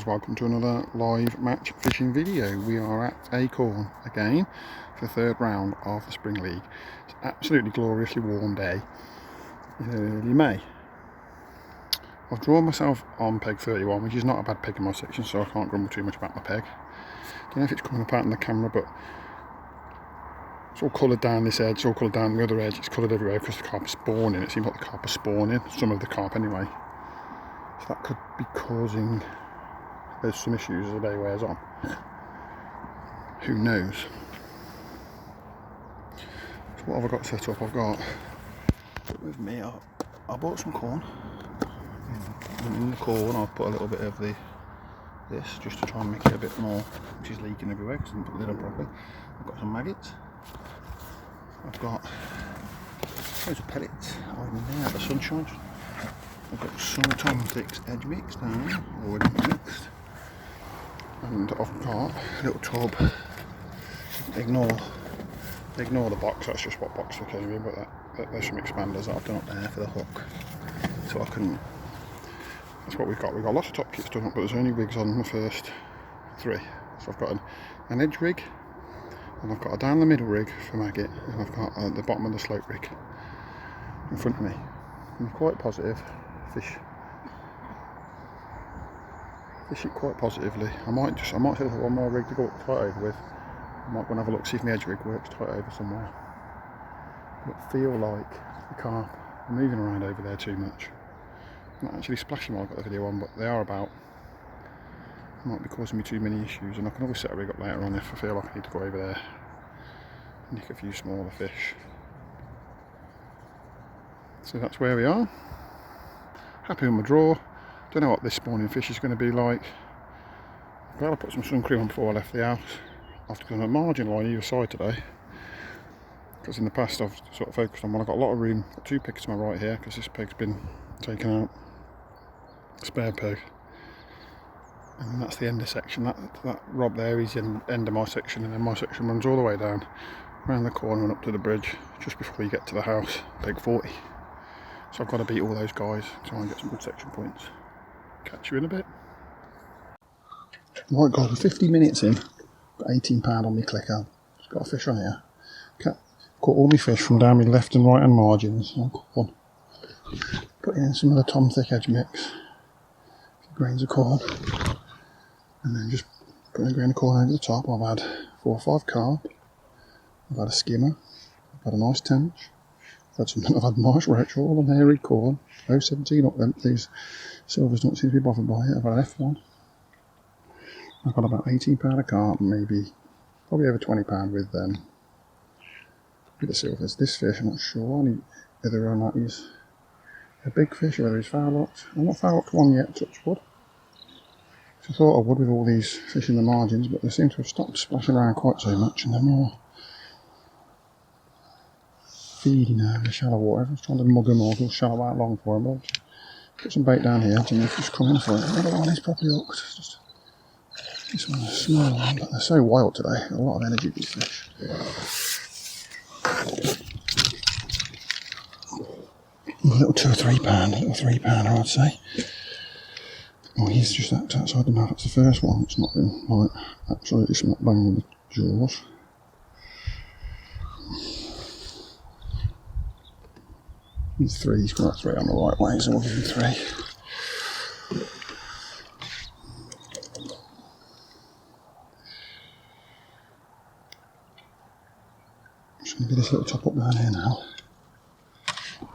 welcome to another live match fishing video. We are at Acorn again for the third round of the Spring League. It's an absolutely gloriously warm day in early May. I've drawn myself on peg 31, which is not a bad peg in my section, so I can't grumble too much about my peg. Don't know if it's coming up out in the camera, but it's all coloured down this edge, it's all coloured down the other edge, it's coloured everywhere because the carp is spawning. It seems like the carp are spawning, some of the carp anyway. So that could be causing there's some issues as the day wears on. Who knows? So what have I got set up? I've got with me, I bought some corn. In the corn I've put a little bit of this just to try and make it a bit more, which is leaking everywhere because I didn't put the lid on properly. I've got some maggots. I've got loads of pellets hiding there at the sunshine. I've got some Tom Thick's edge mix down there, already mixed. And I've got a little tub. Ignore the box, that's just what box I came in, but there's some expanders that I've done up there for the hook. So that's what we've got. We've got lots of top kits done up, but there's only rigs on the first three. So I've got an edge rig, and I've got a down the middle rig for maggot, and I've got the bottom of the slope rig in front of me. I'm quite positive. Fish it quite positively. I might have one more rig to go tight over with. I might go and have a look, see if my edge rig works tight over somewhere. But feel like the carp are moving around over there too much. Not actually splashing while I've got the video on, but they are about. Might be causing me too many issues, and I can always set a rig up later on if I feel like I need to go over there and nick a few smaller fish. So that's where we are. Happy with my draw. Don't know what this spawning fish is going to be like. I'm glad I put some sun cream on before I left the house. I've done a margin line either side today, because in the past I've sort of focused on one. I've got a lot of room. Got two pegs to my right here because this peg's been taken out. Spare peg. And that's the end of section. That rob there is the end of my section, and then my section runs all the way down around the corner and up to the bridge just before you get to the house, peg 40. So I've got to beat all those guys, try and get some good section points. Catch you in a bit. Right guys, we're 50 minutes in, got £18 on my clicker. Just got a fish on here. Caught all my fish from down my left and right hand margins. Put in some of the Tom Thick edge mix, a few grains of corn, and then just putting a grain of corn over the top. I've had 4 or 5 carp, I've had a skimmer, I've had a nice tench. I've had nice roach, all on hairy corn, 017 up them. These silvers don't seem to be bothered by it. I've had an F1. I've got about £18 of carp, probably over £20 with the silvers. This fish, I'm not sure whether or not he's a big fish or whether he's foul locked. I'm not foul locked one yet, touch wood. So I thought I would with all these fish in the margins, but they seem to have stopped splashing around quite so much, and they're more feeding now in the shallow water. I was trying to mug them or go shallow out long for them, but I'll put some bait down here to if it's coming for it. The other one is properly hooked. Just this one is a small one, but they're so wild today. A lot of energy, these fish. A little 2 or 3 pound, a little 3 pounder I'd say. Oh, he's just outside the mouth. That's the first one. It's not been like absolutely smack bang on the jaws. He's 3, he's got 3 on the right way, so we'll give him 3. I'm just going to get this little top up down here now.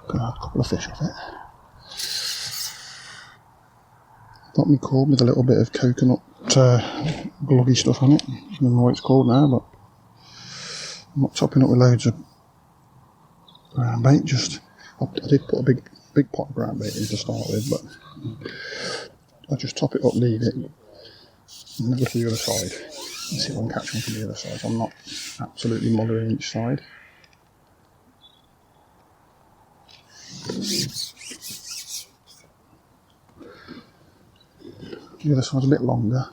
Gonna have a couple of fish off it. Got me called with a little bit of coconut gloggy stuff on it. I don't know what it's called now, but I'm not topping up with loads of ground bait, just I did put a big pot of ground bait in to start with, but I just top it up, leave it, and then go to the other side and see if I can catch one from the other side. So I'm not absolutely mothering each side. The other side's a bit longer.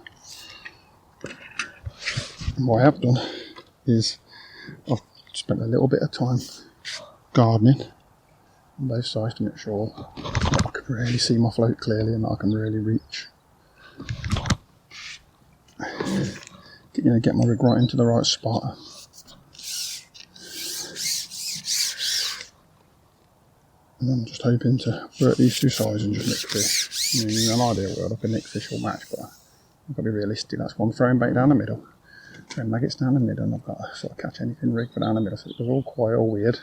And what I have done is I've spent a little bit of time gardening on both sides to make sure that I can really see my float clearly and that I can really reach get my rig right into the right spot. And I'm just hoping to work these two sides and just nick fish. I mean, in an ideal world, I could nick fish or match, but I've got to be realistic. That's why I'm throwing bait down the middle, throwing maggots down the middle, and I've got to sort of catch anything rig for down the middle. So it was all quiet or weird.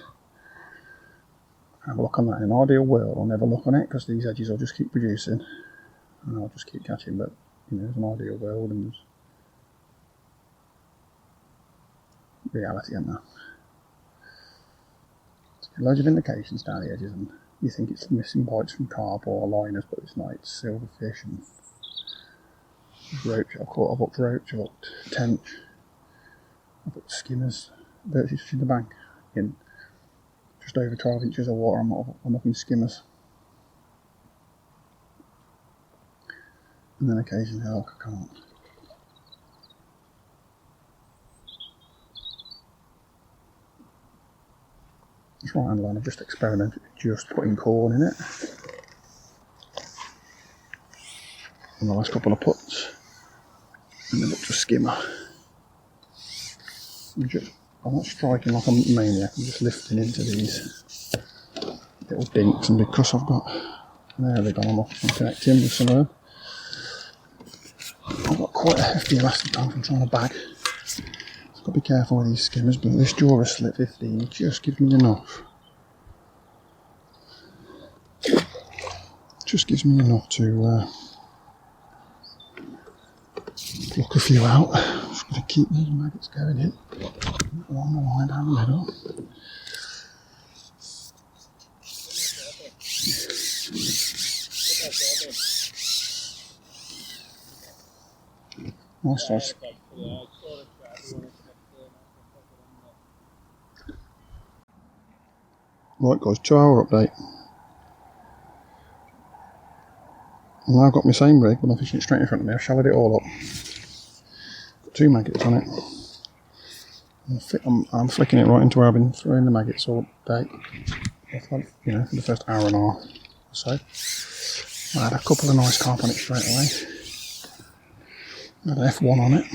Have a look on that. In an ideal world, I'll never look on it because these edges will just keep producing and I'll just keep catching. But you know, it's an ideal world and there's reality in that. Loads of indications down the edges, and you think it's missing bites from carp or liners, but it's not. It's silverfish and roach. I've hooked roach, I've hooked tench, I've hooked skimmers, birches in the bank in just over 12 inches of water. I'm up in skimmers, and then occasionally I hook a carp. This right hand line I've just experimented just putting corn in it. And the last couple of puts. And then up to a skimmer. I'm not striking like a maniac, I'm just lifting into these little dinks, and because I've got, there they go, I'm connecting with some of them. I've got quite a hefty elastic tank I'm trying to bag. Got to be careful with these skimmers, but this drawer slip 15 just gives me enough. Just gives me enough to pluck a few out. Just got to keep those maggots going in along the line down the middle. Nice size. Right guys, 2-hour update. I've now got my same rig, but I'm fishing it straight in front of me. I've shallowed it all up. Got 2 maggots on it. I'm flicking it right into where I've been throwing the maggots all day. You know, for the first hour and a half or so. I had a couple of nice carp on it straight away. I had an F1 on it.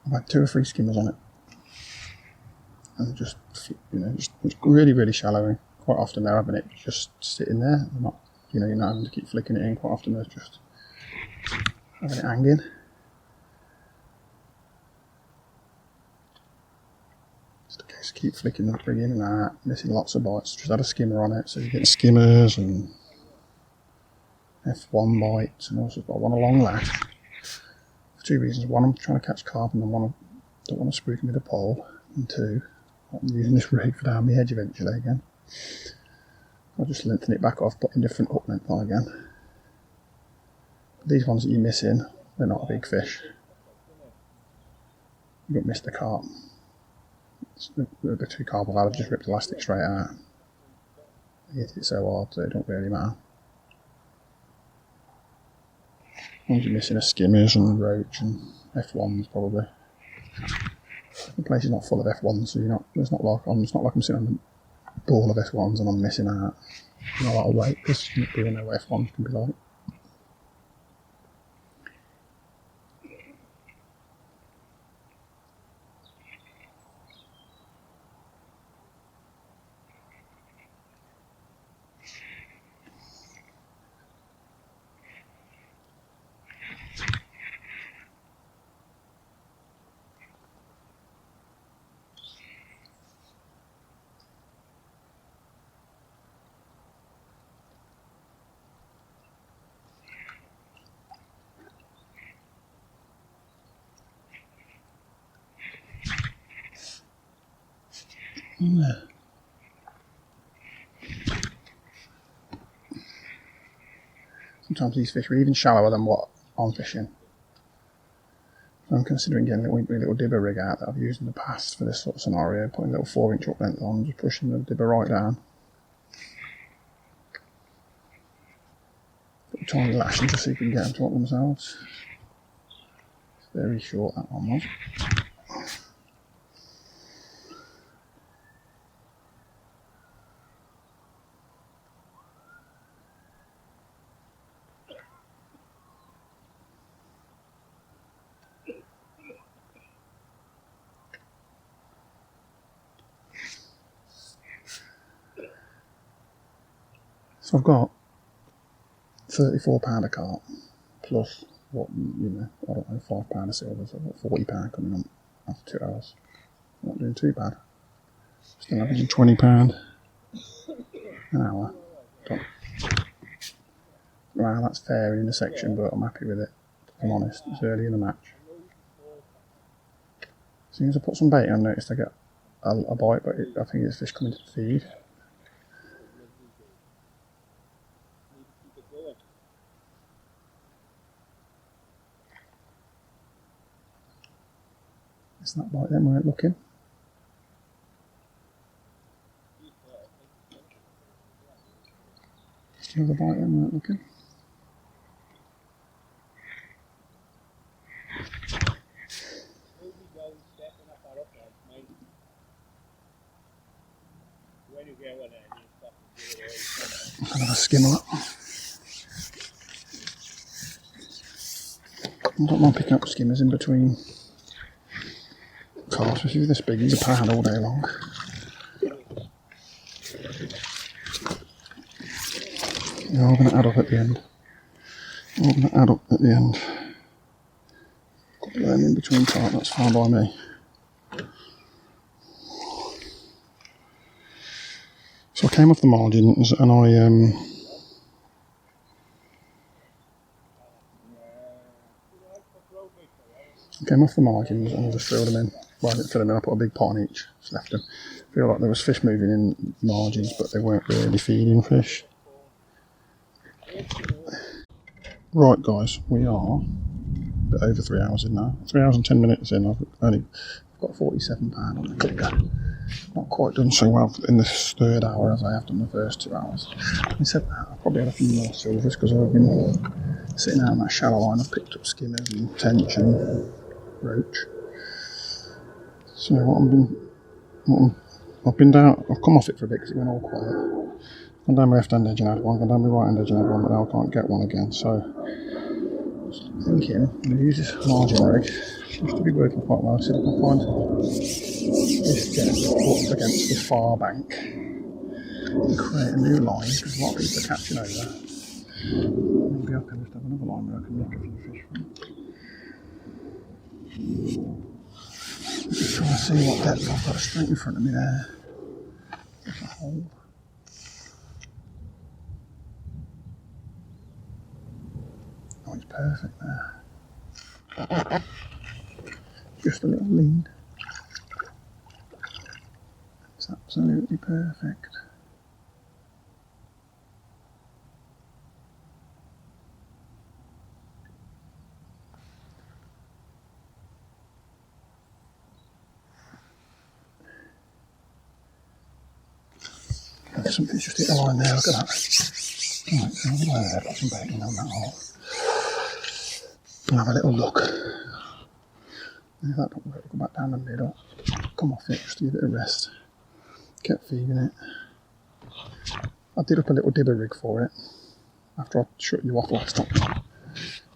I've had 2 or 3 skimmers on it. And just, you know, just really, really shallow. Quite often they're having it just sitting there. They're not, you know, you're not having to keep flicking it in. Quite often they're just having it hanging. Just a case of keep flicking the rig in and out, missing lots of bites. Just had a skimmer on it, so you get skimmers and F1 bites, and also got one a long lash. For 2 reasons: one, I'm trying to catch carp, and one, I don't want to spook him with a pole, and 2, I'm using this rig for down the edge eventually again. I'll just lengthen it back off, putting different hook length on again. But these ones that you're missing, they're not a big fish. You don't miss the carp. The 2 carp I've had have just ripped elastic straight out. I hit it so hard, so it don't really matter. As long as you're missing a skimmers and roach and F1s probably. The place is not full of F1s, so it's not like I'm sitting on a ball of F1s and I'm missing out. Not a lot of weight, because you don't know what F1s can be like. Yeah. Sometimes these fish are even shallower than what I'm fishing. So I'm considering getting a little dibber rig out that I've used in the past for this sort of scenario, putting a little 4-inch hook length on, just pushing the dibber right down. Put a tiny lash in just so you can get them to hook themselves. It's very short, that one was. So I've got £34 a carp, plus what, you know, I don't know, £5 a silver, so I've got £40 coming on after 2 hours. Not doing too bad. Still averaging £20 an hour. Wow, that's fair in the section, but I'm happy with it, if I'm honest. It's early in the match. As soon as I put some bait on, I noticed I get a bite, but I think it's fish coming to feed. It's that bite then, weren't looking. Still the bite then, weren't looking. Another skimmer up. I don't mind picking up skimmers in between carps, especially this big. He's a pound all day long. They're all going to add up at the end. A couple of them in between carp, that's fine by me. So I came off the margins and I came off the margins and I just filled them in. Well, I didn't fill them in, I put a big pot on each, just left them. I feel like there was fish moving in margins, but they weren't really feeding fish. Right guys, we are a bit over 3 hours in now. 3 hours and 10 minutes in, I've got £47 on the clicker. Not quite done so well in this third hour as I have done the first 2 hours. Having said that, I've probably had a few more silvers because I've been sitting out on that shallow line. I've picked up skimmers and tench and roach. So I've been down, I've come off it for a bit because it went all quiet. Gone down my left hand edge and had one, gone down my right hand edge and had one, but now I can't get one again. So I was thinking I'm going to use this margin rig. Seems to be working quite well. See if I can find this depth up against the far bank and create a new line because a lot of people are catching over. Maybe I can just have another line where I can nick a few fish from. Just trying to see what depth I've got straight in front of me there. There's a hole. Oh, it's perfect there. Just a little lead. It's absolutely perfect. Something's just hit the line there, look at that. Right, so I've got some baiting on that hole. I'll have a little look. If that don't work, go back down the middle. Come off it, just to give it a rest. Kept feeding it. I did up a little dibber rig for it after I shut you off last time.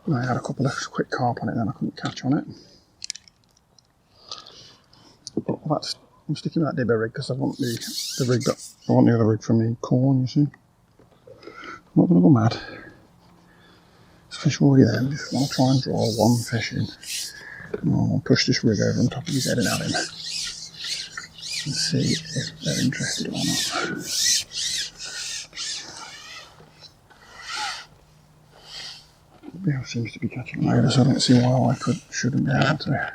And I had a couple of quick carp on it, then I couldn't catch on it. But I'm sticking with that dibber rig because I want the rig that I want the other rig from the corn, you see. I'm not going to go mad. There's fish already there. I just want to try and draw one fish in. And I'll push this rig over on top of his head and at him. And see if they're interested or not. The bill seems to be catching over, so I don't see why I shouldn't be able to.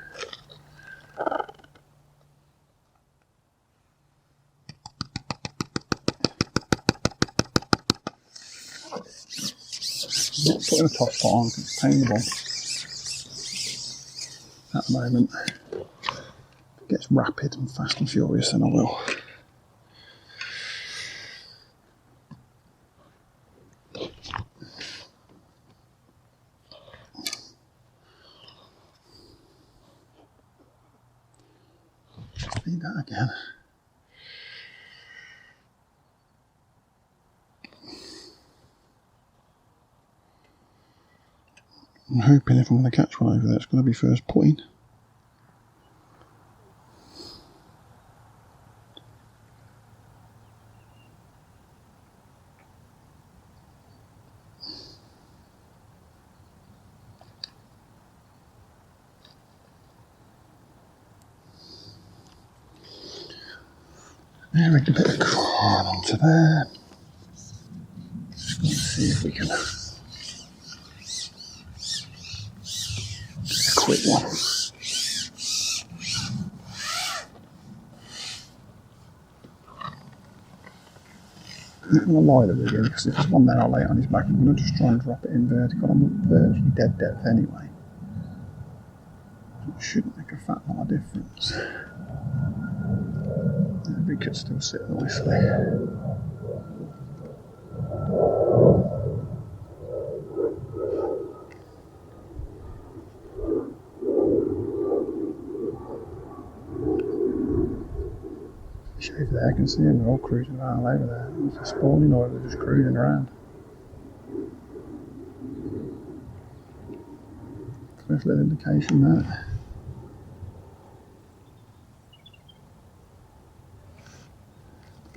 I'm not putting a top pot on because it's painful at the moment. If it gets rapid and fast and furious, then I will. Speed that again. I'm hoping if I'm going to catch one over there, it's going to be first putting. There we go, a bit of corn onto there. Just going to see if we can get a quick one. I'm going to lie the rig in because if there's one there I'll lay it on his back. I'm going to just try and drop it in vertical. I'm virtually dead depth anyway. It shouldn't make a fat lot of difference. The rig could still sit nicely. Over there, I can see them, they're all cruising around over there. It's a spawning or they're just cruising around. First little indication there.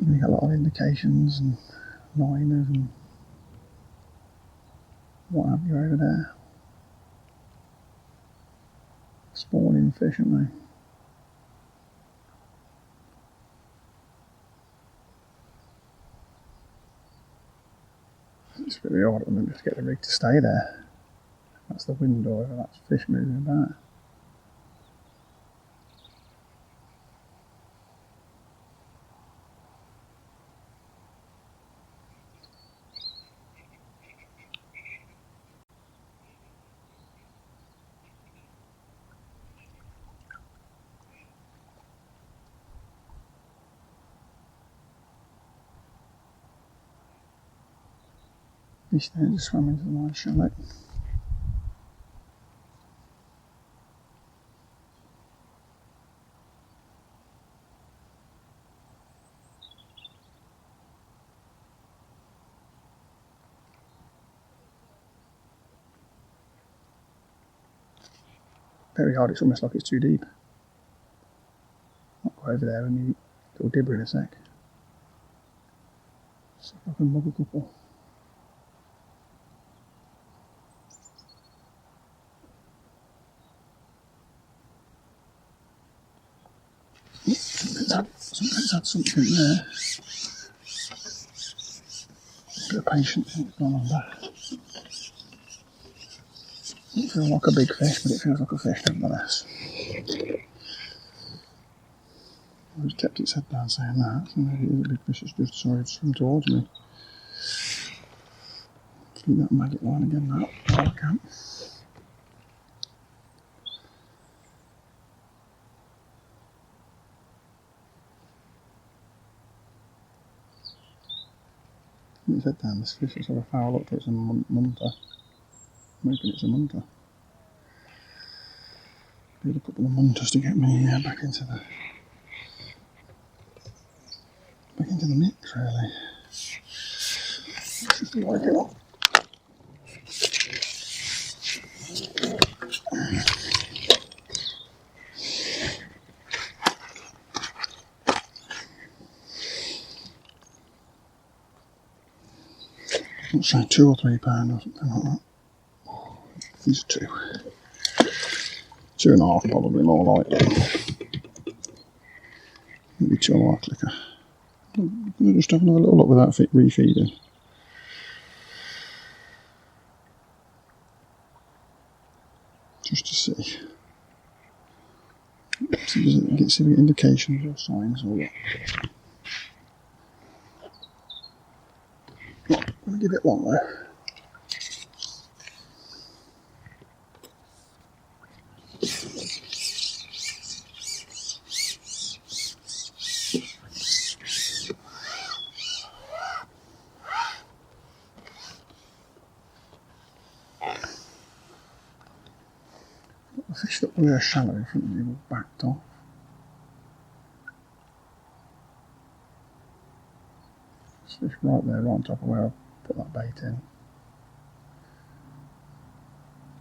We got a lot of indications and liners and what have you over there. Spawning fish, aren't they? It's really odd at the moment to get the rig to stay there. That's the window, that's fish moving about. Fish there just swam into the nice shallot. Very hard, it's almost like it's too deep. I'll go over there and you little dibber in a sec. See if I can mug a couple. Something's had something there. A bit of patience, it's gone under. Doesn't feel like a big fish, but it feels like a fish nevertheless. I've just kept its head down saying that, so maybe it is a big fish that's just decided to swim towards me. Feed that maggot line again now, while I can. Its head down, this fish looks like a foul up, it's a munter. I'm hoping it's a munter. Need a couple of munters to get me back into the mix, really. Just like it up. Let's say 2 or 3 pound or something like that. These are 2. 2.5 probably more likely. Maybe 2.5 clicker. I'm going to just have another little look without refeeding. Just to see. See if we get indications or signs or what. Right, I'm going to give it one though. The fish that were shallow in front of me all backed off. This fish right there, right on top of where I put that bait in.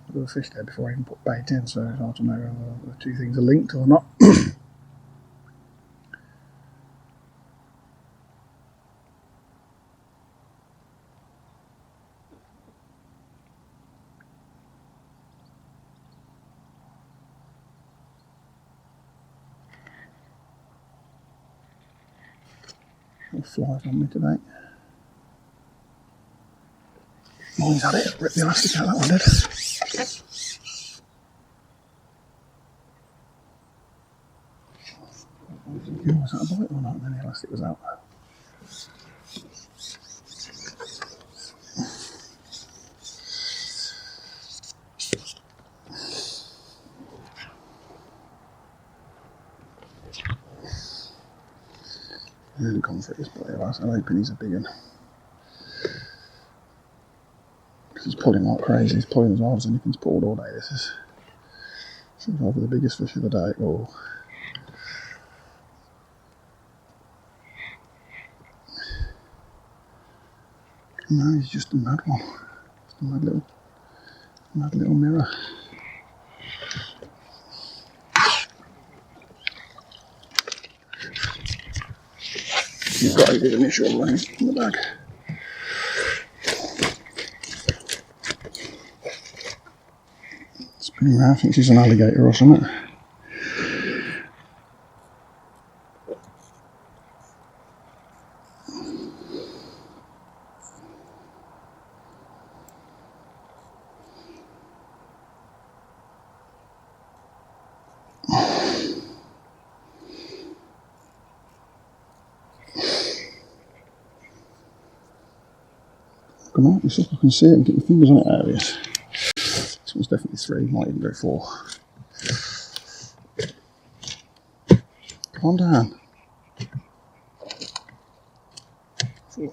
There was a fish there before I even put bait in, so it's hard to know whether the 2 things are linked or not. Little flies on me today. Oh, he's had it. Rip the elastic out, that one did. Was that a bite or not? And then the elastic was out. Really gone for this bite of us. I'm hoping he's a big one. Because he's pulling like crazy. He's pulling as hard as anything's pulled all day. This is either the biggest fish of the day or. No, he's just a mad one. Just a mad little mirror. He's got a good initial line in the bag. Spinning around, I think she's an alligator or something. Come on, see if I can see it and get your fingers on it out of this. This one's definitely 3, might even go 4. Calm down. 4.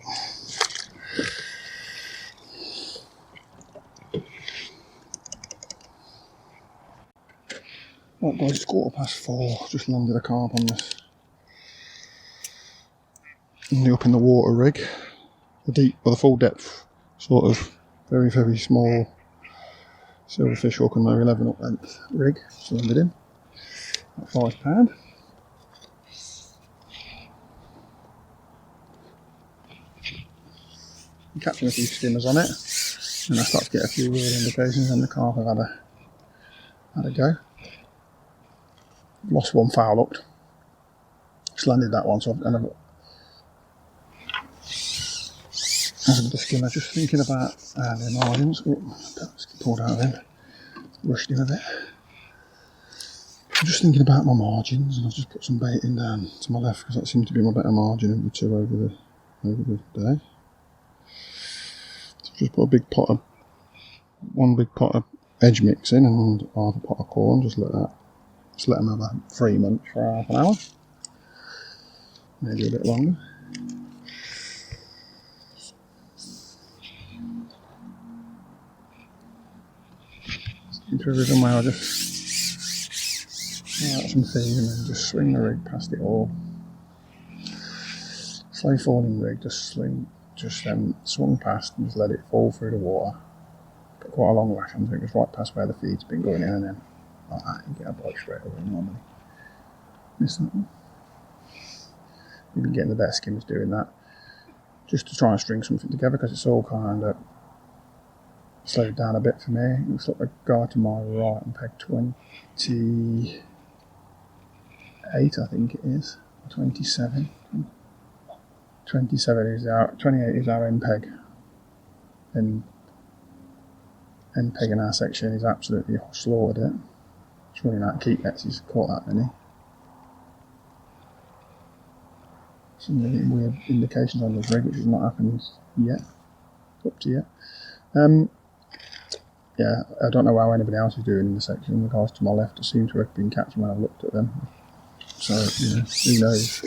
Right guys, it's 4:15. Just landed a carp on this. Up in the water rig. The deep, or the full depth, sort of very, very small silverfish hook and no 11 up length rig. So landed in at £5. I'm catching a few skimmers on it, and I start to get a few weird indications, and the carp have had a go. Lost one foul hooked. Just landed that one, so I've the skimmer, just thinking about the margins. Let's get pulled out of him. Rushed him a bit. I'm just thinking about my margins, and I've just put some bait in down to my left because that seems to be my better margin of the two over the day. So I've just put one big pot of edge mix in and half a pot of corn. Just let them have a free munch for half an hour, maybe a bit longer. Into a rhythm where I just out some feed and then just swing the rig past it all. Slow falling rig, swung past and just let it fall through the water. Got quite a long lash onto it, goes right past where the feed's been going in, and then like that you get a bite straight away normally. Miss that one. You've been getting the better skimmers doing that. Just to try and string something together because it's all kind of slowed down a bit for me. It looks like the guy to my right and peg 28, I think it is, 27. 28 is our end peg. And end peg in our section is absolutely slaughtered it. It's running out of keep nets, he's caught that many. Some really weird indications on this rig, which has not happened yet. Up to yet. Yeah, I don't know how anybody else is doing in the section. The guys to my left seem to have been catching when I looked at them. So, who knows?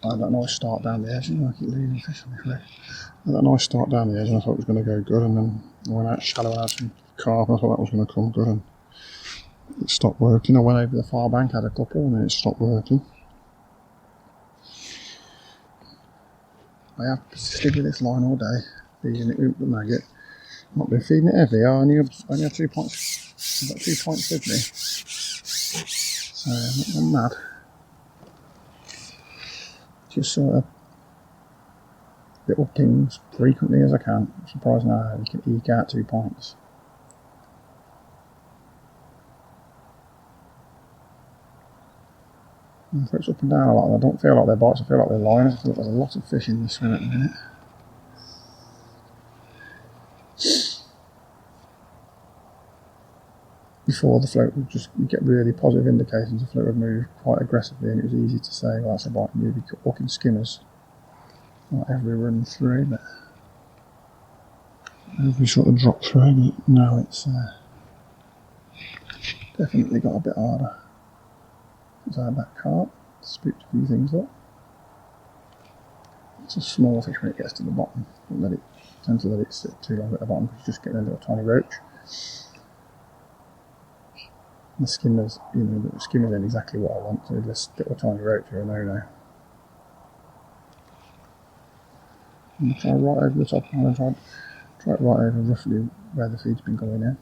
I had that nice start down the edge. I keep losing fish on this rig. I had that nice start down the edge and I thought it was going to go good, and then I went out shallow and had some carp and I thought that was going to come good, and it stopped working. I went over the far bank, had a couple, and then it stopped working. I have persisted with this line all day, feeding it with the maggot. I've not been feeding it heavy. I only had 2 points. I've got 2 points with me. So I'm not mad. Just sort of little pings frequently as I can. I'm surprised now you can eke out 2 points. It flips up and down a lot, and I don't feel like they're bites, I feel like they're lines. I feel like there's a lot of fish in the swim at the minute. Before the float would just, you get really positive indications the float would move quite aggressively, and it was easy to say, well, that's a bite, maybe walking skimmers. Not every run through, but every sort of drop through, but now it's definitely got a bit harder. It's had that carp, spooked a few things up. It's a small fish when it gets to the bottom. Don't tend to let it sit too long at the bottom because you're just getting a little tiny roach. The skimmers, the skimmers ain't exactly what I want, so this little tiny roach are a no-no. I'm going to try right over the top. I'm going to try it right over roughly where the feed's been going in.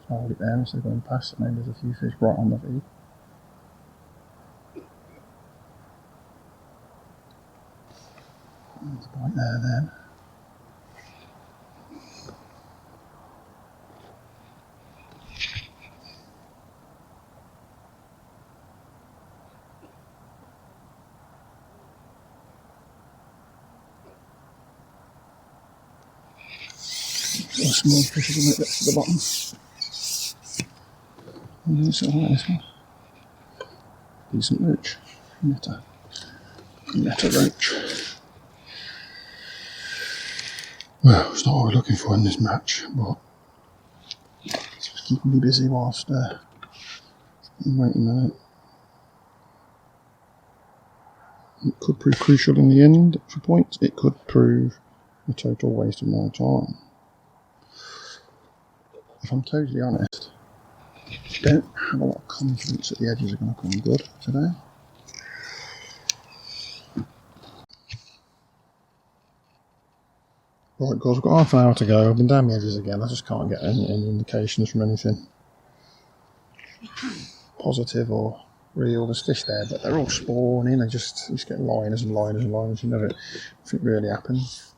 So I'll hold it there instead of going past, and then there's a few fish right on the feed. There's a bite there then. A small fish is a bit to the bottom. And it's alright, this one. Decent roach. Net a roach. Well, it's not what we're looking for in this match, but it's just keeping me busy whilst I'm waiting on it. It could prove crucial in the end for points. It could prove a total waste of my time. If I'm totally honest, I don't have a lot of confidence that the edges are going to come good today. Right guys, we've got half an hour to go. I've been down the edges again. I just can't get any indications from anything positive or real. There's fish there, but they're all spawning. They just get liners and liners and liners. You never, if it really happens.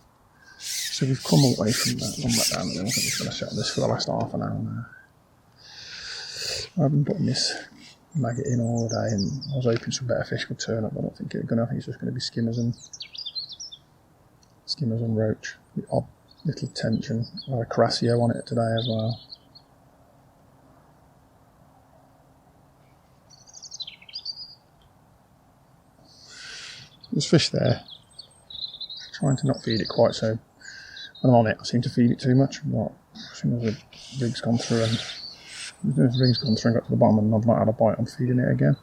So we've come away from that. Gone back down, and then I think we're just going to set on this for the last half an hour now. I've been putting this maggot in all day, and I was hoping some better fish would turn up. I don't think it's going to. I think it's just going to be skimmers and roach. The odd little tension. I had a crassio on it today as well. There's fish there. Trying to not feed it quite so. When I'm on it, I seem to feed it too much. But as soon as the rig's gone through and got to the bottom and I've not had a bite, I'm feeding it again.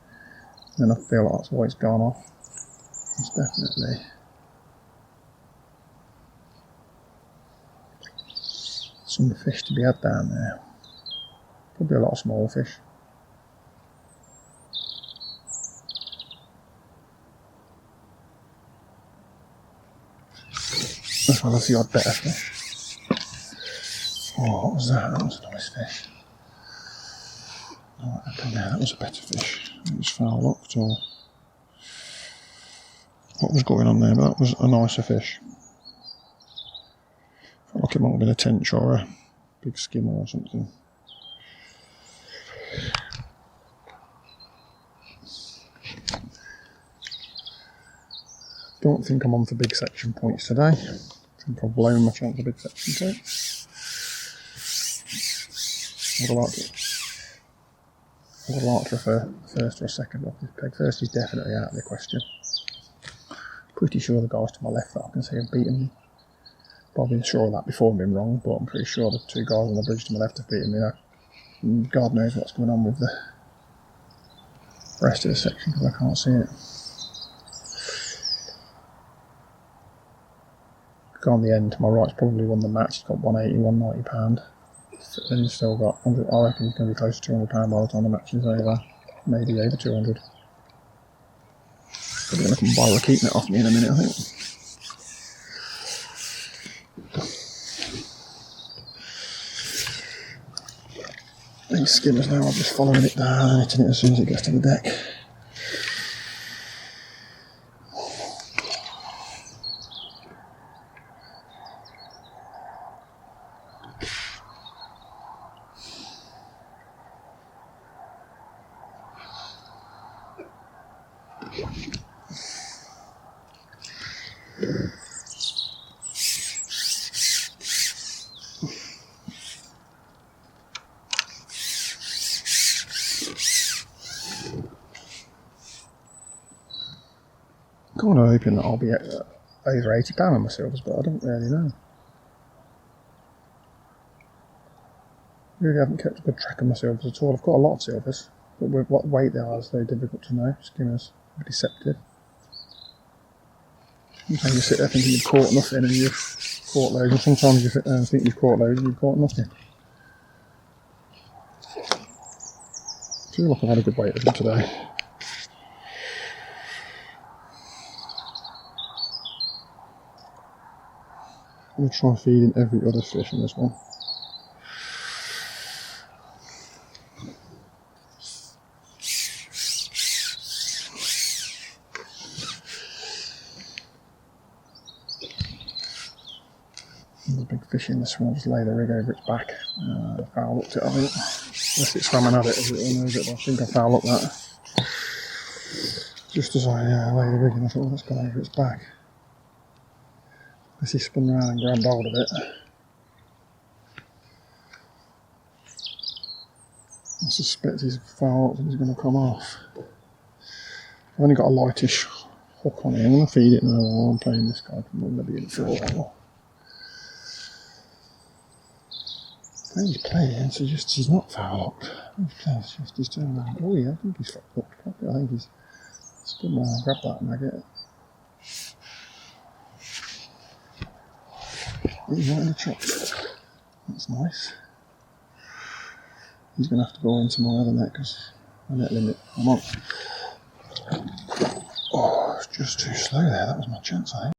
And then I feel like that's why it's gone off. It's definitely some fish to be had down there. Probably a lot of small fish. As well as the odd better fish. Oh, what was that? That was a nice fish. Oh, what happened there? That was a better fish. It was foul locked, or what was going on there? But that was a nicer fish. Felt like it might have been a tench or a big skimmer or something. Don't think I'm on for big section points today. I think I've blown my chance of big section points. I would have liked to refer first or a second off this peg. First is definitely out of the question. Pretty sure the guys to my left that I can see have beaten me. But I've been sure of that before and been wrong, but I'm pretty sure the two guys on the bridge to my left have beaten me now. And God knows what's going on with the rest of the section because I can't see it. Guy on the end to my right's probably won the match. He's got 180, 190 pound. Then he's still got 100. I reckon he's going to be close to 200 pound by the time the match is over. Maybe over 200. Probably going to come by keeping it off me in a minute, I think. These skimmers now, I'm just following it down and hitting it as soon as it gets to the deck. kind of hoping that I'll be over £80 on my silvers, but I don't really know. Really haven't kept a good track of my silvers at all. I've got a lot of silvers, but with what weight they are is very difficult to know. Skimmers are deceptive. Sometimes you sit there thinking you've caught nothing and you've caught loads, and sometimes you sit there and think you've caught loads and you've caught nothing. I feel like I've had a good weight of them today. I'm going to try feeding every other fish in this one. There's a big fish in this one. I'll just lay the rig over its back. Foul looked it, I think. Unless it swam and had it, as it knows it, but I think I foul looked that. Just as I lay the rig in, I thought, well, that's gone over its back. As he spun around and grabbed hold of it. I suspect he's fouled and he's going to come off. I've only got a lightish hook on it. I'm going to feed it now while I'm playing this card. I'm going to be in for a while. He's playing, so he's not foul locked. He's turning around. Oh yeah, I think he's foul locked. I think he's spun around and grabbed that maggot. He's right in the chops. That's nice. He's going to have to go into my other net because my net limit, I'm on. Oh, it's just too slow there. That was my chance, I think.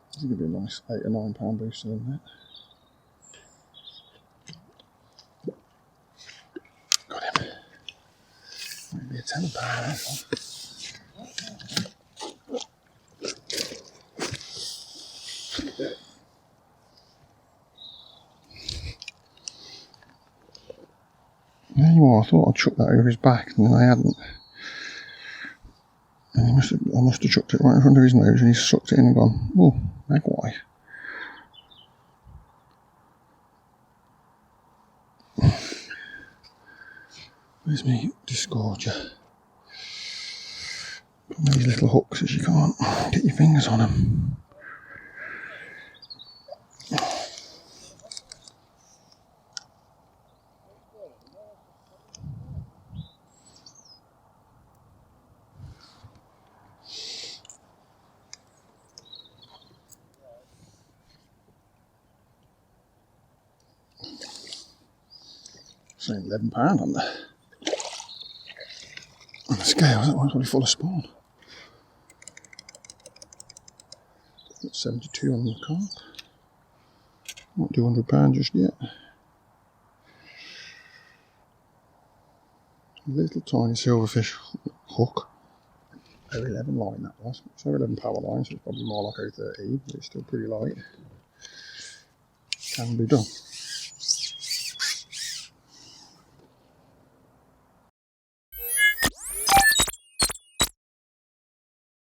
This is going to be a nice £8 or £9 booster in that. Got him. Maybe a £10 that one. There you are. I thought I'd chuck that over his back, and then I hadn't. And I must have chucked it right in front of his nose, and he's sucked it in and gone, oh, magpie. Where's me disgorger? Got these little hooks as you can't get your fingers on them. Saying £11 on the scale. That one's probably full of spawn. Got 72 on the carp. Not do £100 just yet. Little tiny silverfish hook. 011 line that was. It's 011 power line, so it's probably more like 013, but it's still pretty light. Can be done.